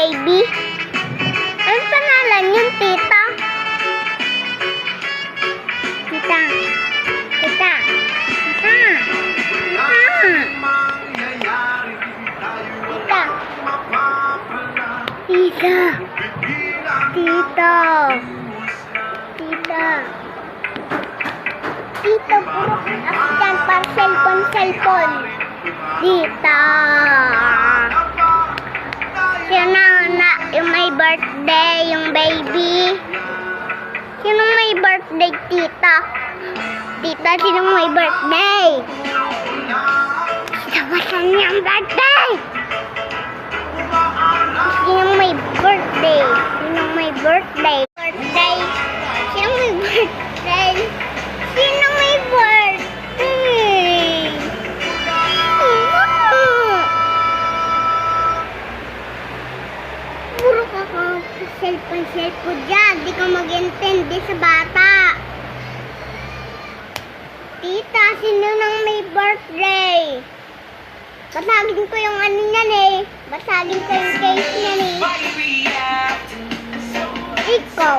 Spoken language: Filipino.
baby? Anong pangalan yun, tita? Tita. Tita. Tita. Tita. Tita. Tita. Tita. Tita, puro katas dyan para cellphone. Tita. Sino na yung may birthday, yung baby? Sinong may birthday, tita? Tita, sinong may birthday? Tita, saan yung birthday? Sinong may birthday? Sinong may birthday? Birthday? Sinong may birthday? Sinong may birthday? Puro ka cellphone dyan. Di ka mag-intindi sa bata. Tita, sino nang may birthday? Basagin ko yung ano niyan eh. Basagin ko yung case niyan eh. Ikaw.